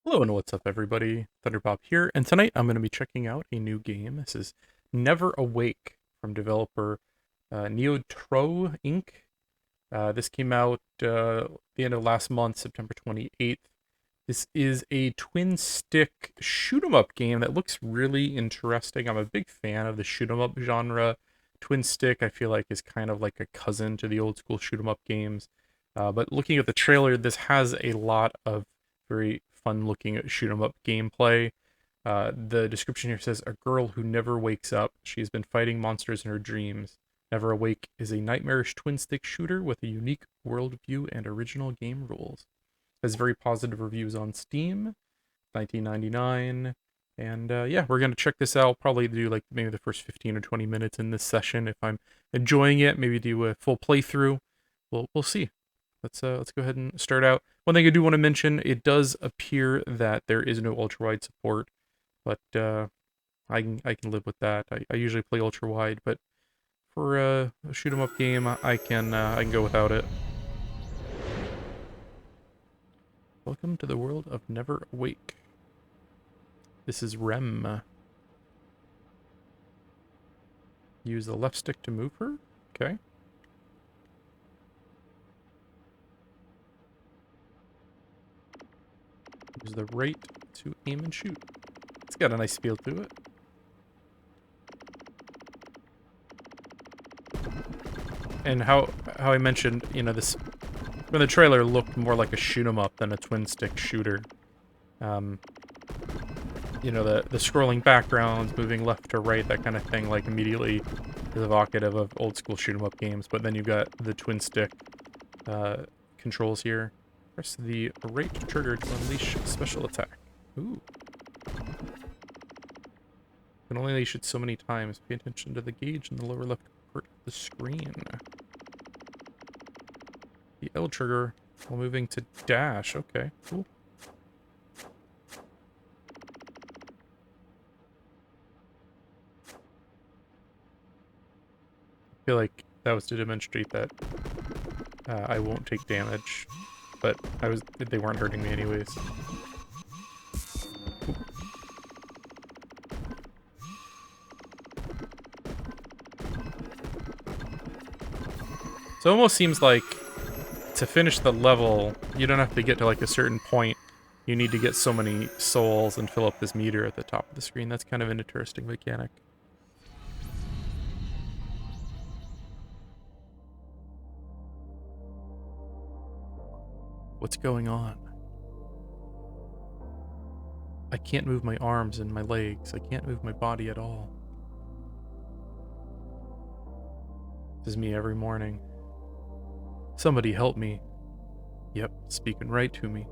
Hello and what's up everybody, Thunderpop here, and tonight I'm going to be checking out a new game. This is Neverawake from developer Neotro Inc. This came out the end of last month, September 28th. This is a twin-stick shoot-'em-up game that looks really interesting. I'm a big fan of the shoot-'em-up genre. Twin-stick, I feel like, is kind of like a cousin to the old-school shoot-'em-up games. But looking at the trailer, this has a lot of very fun-looking shoot-'em-up gameplay. The description here says, "A girl who never wakes up. She has been fighting monsters in her dreams. Neverawake is a nightmarish twin-stick shooter with a unique worldview and original game rules. Has very positive reviews on Steam, 1999, and yeah, we're gonna check this out. Probably do like maybe the first 15 or 20 minutes in this session. If I'm enjoying it, maybe do a full playthrough. We'll see. Let's go ahead and start out. One thing I do want to mention: it does appear that there is no ultra wide support, but I can live with that. I usually play ultra wide, but for a shoot 'em up game, I can go without it. Welcome to the world of Neverawake. This is Rem. Use the left stick to move her. Okay. Use the right to aim and shoot. It's got a nice feel to it. And how I mentioned, this when the trailer looked more like a shoot 'em up than a twin stick shooter. Um, the scrolling backgrounds, moving left to right, that kind of thing, like immediately is evocative of old school shoot 'em up games. But then you've got the twin stick controls here. Press the right trigger to unleash special attack. Ooh. Can only unleash it so many times. Pay attention to the gauge in the lower left part of the screen. The L trigger while moving to dash. Okay, cool. I feel like that was to demonstrate that I won't take damage, but they weren't hurting me anyways. Ooh. So it almost seems like to finish the level, you don't have to get to like a certain point. You need to get so many souls and fill up this meter at the top of the screen. That's kind of an interesting mechanic. What's going on? I can't move my arms and my legs. I can't move my body at all. This is me every morning. Somebody help me. Yep, speaking right to me.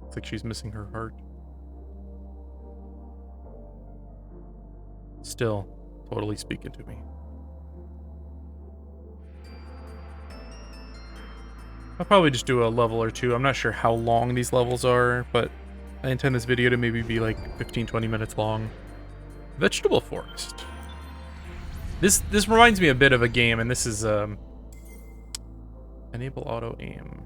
Looks like she's missing her heart. Still, totally speaking to me. I'll probably just do a level or two. I'm not sure how long these levels are, but I intend this video to maybe be like 15-20 minutes long. Vegetable forest. This reminds me a bit of a game, and this is enable auto aim.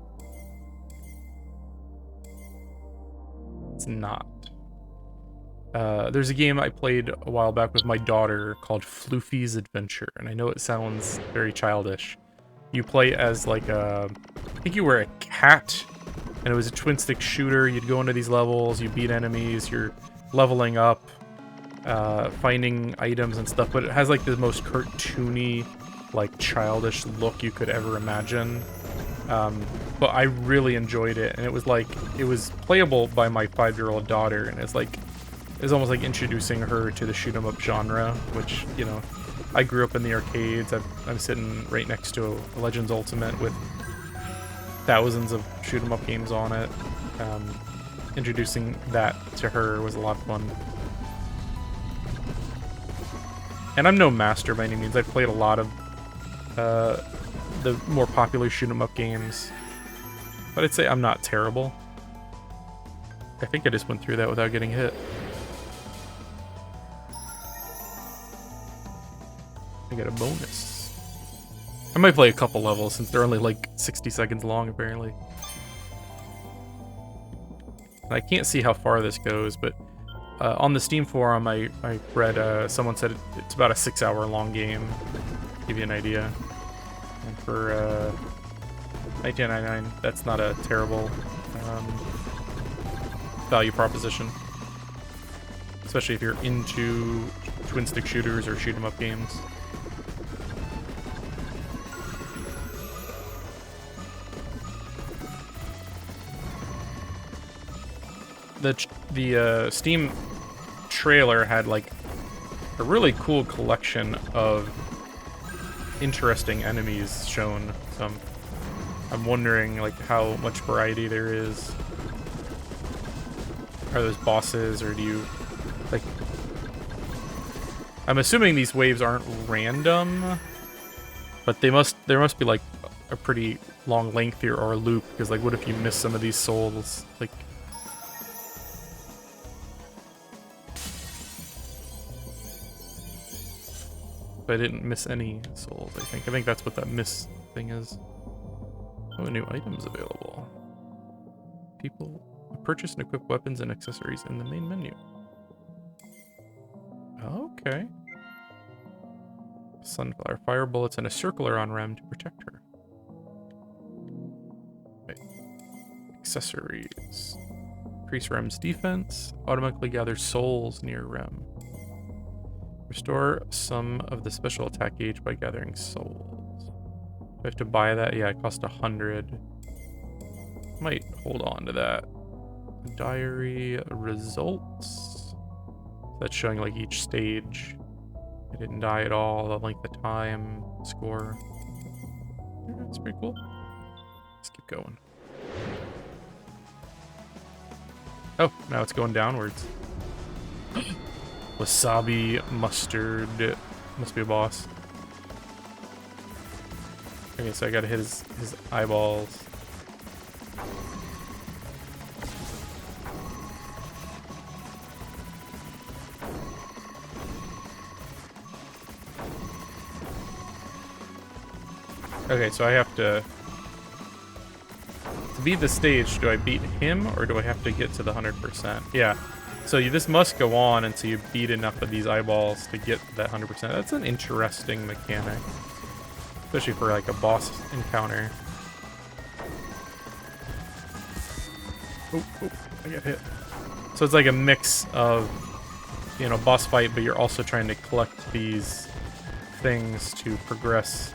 It's not. There's a game I played a while back with my daughter called Floofy's Adventure, and I know it sounds very childish. You play as like I think you were a cat, and it was a twin stick shooter. You'd go into these levels, you beat enemies, you're leveling up, finding items and stuff, but it has like the most cartoony, like childish look you could ever imagine. But I really enjoyed it, and it was playable by my 5-year-old daughter, and it's almost like introducing her to the shoot 'em up genre, which, I grew up in the arcades. I'm sitting right next to a Legends Ultimate with thousands of shoot 'em up games on it. Introducing that to her was a lot of fun. And I'm no master by any means. I've played a lot of the more popular shoot 'em up games, but I'd say I'm not terrible. I think I just went through that without getting hit. I get a bonus. I might play a couple levels since they're only like 60 seconds long, apparently. I can't see how far this goes, but on the Steam forum, I read someone said it's about a 6-hour long game. Give you an idea. And for $19.99, that's not a terrible value proposition. Especially if you're into twin-stick shooters or shoot-'em-up games. The Steam trailer had like a really cool collection of interesting enemies shown. So I'm wondering like how much variety there is. Are those bosses, or do you like? I'm assuming these waves aren't random, but there must be like a pretty long length here or a loop, because like what if you miss some of these souls? Like, I didn't miss any souls, I think that's what that miss thing is. Oh, new items available. People purchase and equip weapons and accessories in the main menu. Okay. Sunflower, fire bullets, and a circler on Rem to protect her. Wait. Accessories. Increase Rem's defense. Automatically gather souls near Rem. Restore some of the special attack gauge by gathering souls. Do I have to buy that? Yeah, it costs 100. Might hold on to that. Diary results. That's showing like each stage. I didn't die at all. The length of time, score. Yeah, that's pretty cool. Let's keep going. Oh, now it's going downwards. Wasabi mustard. Must be a boss. Okay, so I gotta hit his eyeballs. Okay, so I have to beat the stage. Do I beat him, or do I have to get to the 100%? Yeah. So this must go on until you beat enough of these eyeballs to get that 100%. That's an interesting mechanic, especially for like a boss encounter. Oh, I got hit. So it's like a mix of, you know, boss fight, but you're also trying to collect these things to progress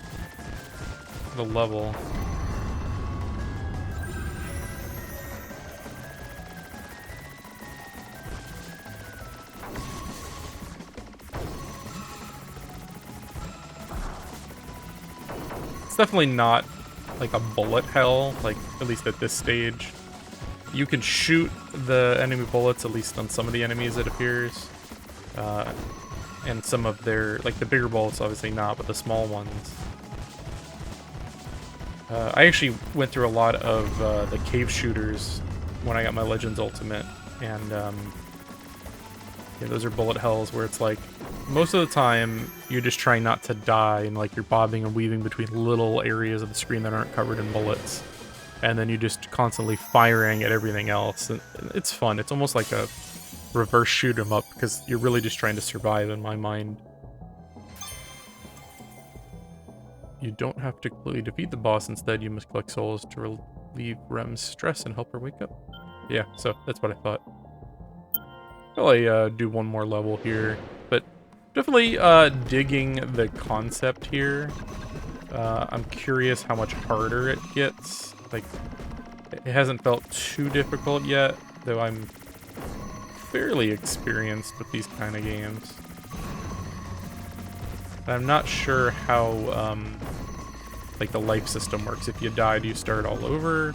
the level. It's definitely not like a bullet hell, like at least at this stage. You can shoot the enemy bullets, at least on some of the enemies it appears. And some of their, like the bigger bullets obviously not, but the small ones. I actually went through a lot of the cave shooters when I got my Legends Ultimate, and yeah, those are bullet hells where it's like, most of the time, you're just trying not to die, and like you're bobbing and weaving between little areas of the screen that aren't covered in bullets. And then you're just constantly firing at everything else. And it's fun. It's almost like a reverse shoot 'em up, because you're really just trying to survive in my mind. You don't have to completely defeat the boss. Instead, you must collect souls to relieve Rem's stress and help her wake up. Yeah, so that's what I thought. I'll do one more level here, but definitely digging the concept here. I'm curious how much harder it gets. Like, it hasn't felt too difficult yet, though I'm fairly experienced with these kind of games. I'm not sure how like the life system works. If you die, do you start all over?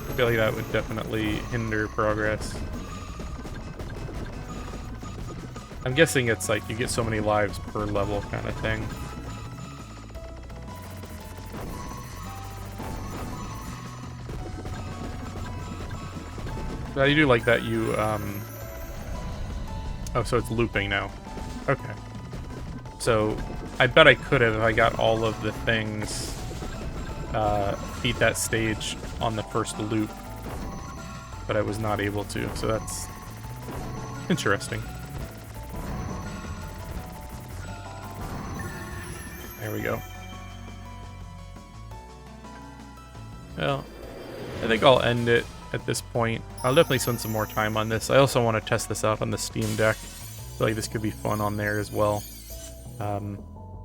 I feel like that would definitely hinder progress. I'm guessing it's like you get so many lives per level kind of thing. But I do like that you, oh, so it's looping now. Okay. So I bet I could have if I got all of the things, beat that stage on the first loop, but I was not able to, so that's interesting. There we go. Well, I think I'll end it at this point. I'll definitely spend some more time on this. I also want to test this out on the Steam Deck. I feel like this could be fun on there as well.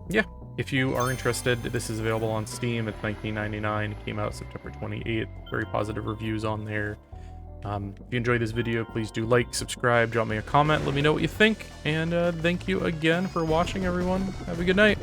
Yeah, if you are interested, this is available on Steam. It's $19.99. It came out September 28th. Very positive reviews on there. If you enjoyed this video, please do like, subscribe, drop me a comment, let me know what you think, and thank you again for watching, everyone. Have a good night.